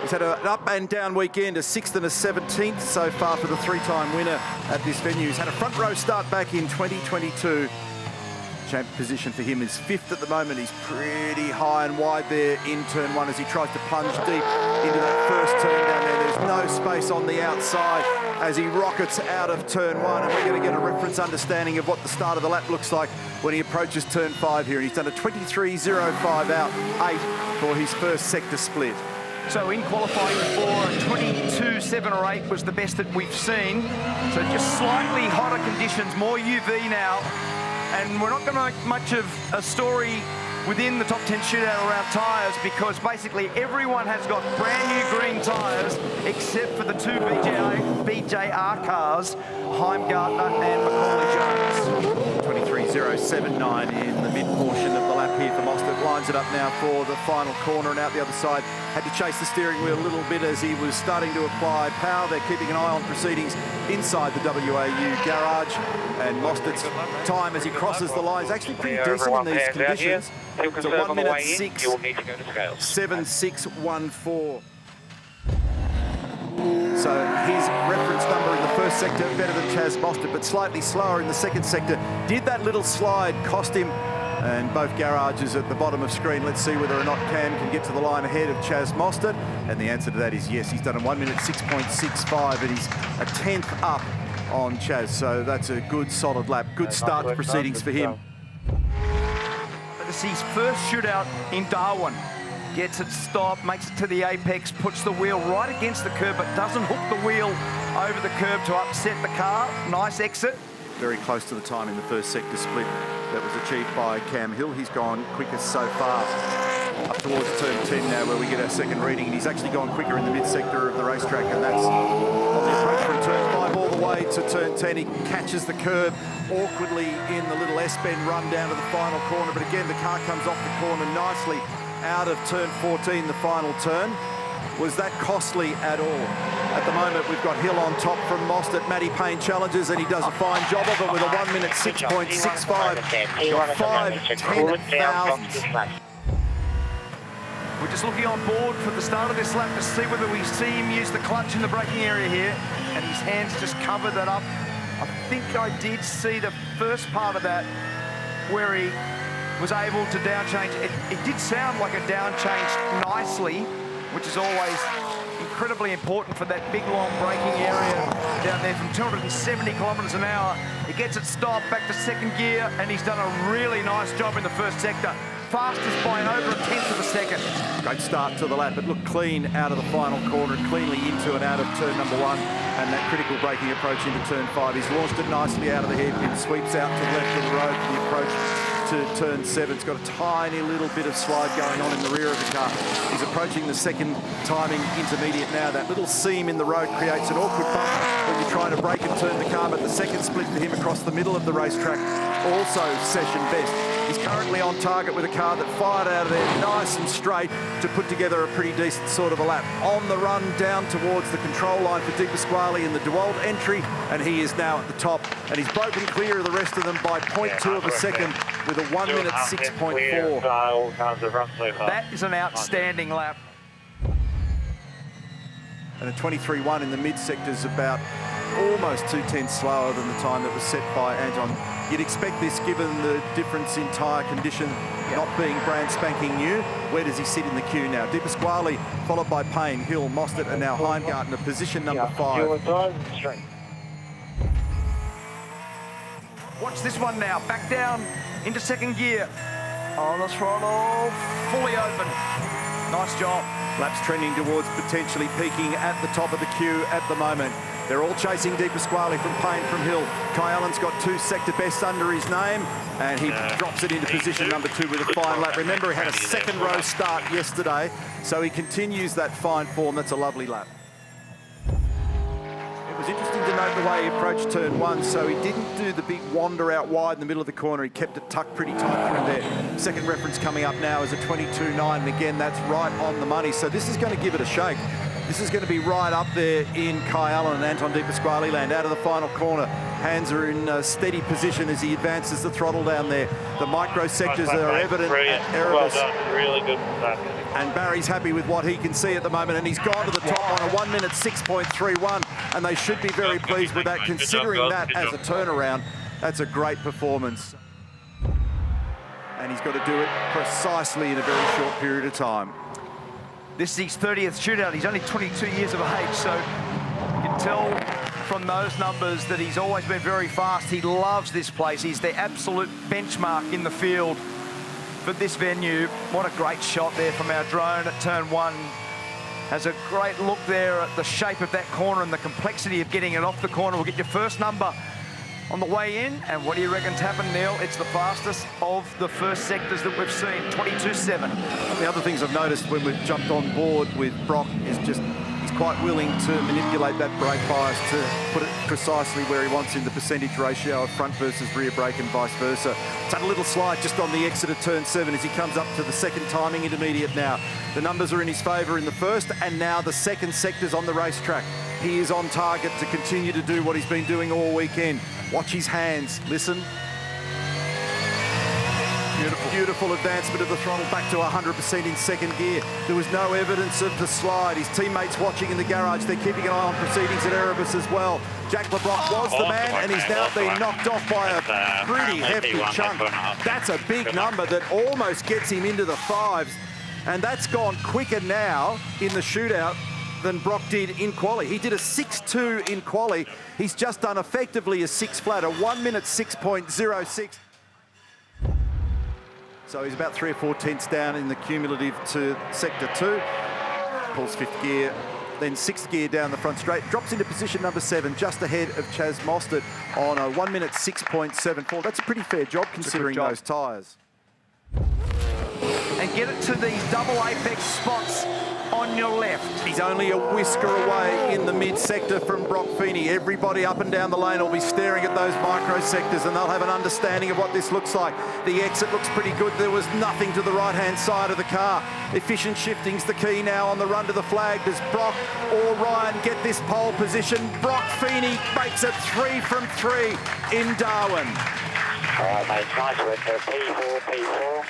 He's had an up and down weekend, a 6th and a 17th so far for the three-time winner at this venue. He's had a front row start back in 2022. Champ position for him is 5th at the moment. He's pretty high and wide there in turn 1 as he tries to plunge deep into that first turn down there. There's no space on the outside as he rockets out of turn 1, and we're going to get a reference understanding of what the start of the lap looks like when he approaches turn 5 here. And he's done a 23.05 out 8 for his first sector split. So in qualifying before, 22.7 or 8 was the best that we've seen. So just slightly hotter conditions, more UV now. And we're not going to make much of a story within the top 10 shootout around tyres, because basically everyone has got brand new green tyres except for the two BJR cars, Heimgartner and Macaulay Jones. 23.079 in the mid portion of the lap here for Mostert. Lines it up now for the final corner, and out the other side had to chase the steering wheel a little bit as he was starting to apply power. They're keeping an eye on proceedings inside the WAU garage, and Mostert's time as he crosses the line is actually pretty decent in these conditions. It's a 1 minute 6.7614. So his reference number in the first sector better than Chaz Mostert, but slightly slower in the second sector. Did that little slide cost him? And both garages at the bottom of screen. Let's see whether or not Cam can get to the line ahead of Chaz Mostert. And the answer to that is yes. He's done a 1 minute 6.65, and he's a 10th up on Chaz. So that's a good solid lap. Good start to proceedings for him. This is his first shootout in Darwin. Gets it stopped, makes it to the apex, puts the wheel right against the curb, but doesn't hook the wheel over the curb to upset the car. Nice exit. Very close to the time in the first sector split that was achieved by Cam Hill. He's gone quickest so far up towards turn 10 now, where we get our second reading, and he's actually gone quicker in the mid-sector of the racetrack, and that's on the approach from turn 5 all the way to turn 10. He catches the curb awkwardly in the little S-bend run down to the final corner, but again the car comes off the corner nicely out of turn 14, the final turn. Was that costly at all? At the moment, we've got Hill on top from Mostert. Matty Payne challenges, and he does a fine job of it with a 1 minute 6.65. 5/10,000. We're just looking on board for the start of this lap to see whether we see him use the clutch in the braking area here, and his hands just cover that up. I think I did see the first part of that where he was able to down change. It did sound like a down change nicely, which is always incredibly important for that big long braking area down there from 270 kilometres an hour. He gets it stopped back to second gear, and he's done a really nice job in the first sector. Fastest by over a 10th of a second. Great start to the lap. It looked clean out of the final corner, cleanly into and out of turn number 1, and that critical braking approach into turn 5. He's launched it nicely out of the hairpin, sweeps out to the left of the road for the approach to turn 7. It's got a tiny little bit of slide going on in the rear of the car. He's approaching the second timing intermediate now. That little seam in the road creates an awkward bump when you're trying to brake and turn the car, but the second split for him across the middle of the racetrack, also session best. He's currently on target with a car that fired out of there nice and straight to put together a pretty decent sort of a lap. On the run down towards the control line for De Pasquale in the DeWalt entry, and he is now at the top, and he's broken clear of the rest of them by 0.2 of a second with a 1 minute 6.4. That is an outstanding lap. And a 23.1 in the mid-sector is about almost 2/10 slower than the time that was set by Anton. You'd expect this given the difference in tyre condition, not being brand spanking new. Where does he sit in the queue now? De Pasquale, followed by Payne, Hill, Mostert, and now Heimgartner, position number 5. Watch this one now, back down into second gear. On the throttle, fully open. Nice job. Laps trending towards potentially peaking at the top of the queue at the moment. They're all chasing De Pasquale from Payne, from Hill. Kai Allen's got 2 sector bests under his name, and he drops it into position number 2 with a fine lap. Remember, he had a second row start yesterday, so he continues that fine form. That's a lovely lap. It was interesting to note the way he approached turn 1, so he didn't do the big wander out wide in the middle of the corner. He kept it tucked pretty tight from there. Second reference coming up now is a 22.9, and again, that's right on the money. So this is going to give it a shake. This is going to be right up there in Kai Allen and Anton De Pasquale land out of the final corner. Hands are in steady position as he advances the throttle down there. The micro sectors are evident at Erebus. Well done. Really good. And Barry's happy with what he can see at the moment, and he's gone to the top on a 1 minute 6.31, and they should be very pleased with that, considering that as a turnaround. That's a great performance. And he's got to do it precisely in a very short period of time. This is his 30th shootout. He's only 22 years of age, so you can tell from those numbers that he's always been very fast. He loves this place. He's the absolute benchmark in the field for this venue. What a great shot there from our drone at turn 1. Has a great look there at the shape of that corner and the complexity of getting it off the corner. We'll get your first number on the way in. And what do you reckon's happened, Neil? It's the fastest of the first sectors that we've seen, 22.7. The other things I've noticed when we've jumped on board with Brock is just he's quite willing to manipulate that brake bias to put it precisely where he wants in the percentage ratio of front versus rear brake and vice versa. It's had a little slide just on the exit of turn 7 as he comes up to the second timing intermediate now. The numbers are in his favour in the first and now the second sectors on the racetrack. He is on target to continue to do what he's been doing all weekend. Watch his hands, listen. Beautiful advancement of the throttle back to 100% in second gear. There was no evidence of the slide. His teammates watching in the garage. They're keeping an eye on proceedings at Erebus as well. Jack LeBlanc was the man, and he's now been knocked off by a pretty hefty chunk. That's a big number that almost gets him into the fives. And that's gone quicker now in the shootout than Brock did in quali. He did a 6.2 in quali. He's just done effectively a 6 flat, a 1 minute 6.06. So he's about 3 or 4 tenths down in the cumulative to sector 2. Pulls 5th gear, then 6th gear down the front straight. Drops into position number 7, just ahead of Chaz Mostert on a 1 minute 6.74. That's a pretty fair job considering those tyres. And get it to these double apex spots on your left. He's only a whisker away in the mid-sector from Brock Feeney. Everybody up and down the lane will be staring at those micro sectors and they'll have an understanding of what this looks like. The exit looks pretty good. There was nothing to the right-hand side of the car. Efficient shifting's the key now on the run to the flag. Does Brock or Ryan get this pole position? Brock Feeney makes it 3 from 3 in Darwin. All right, mate, nice work there. P4, P4.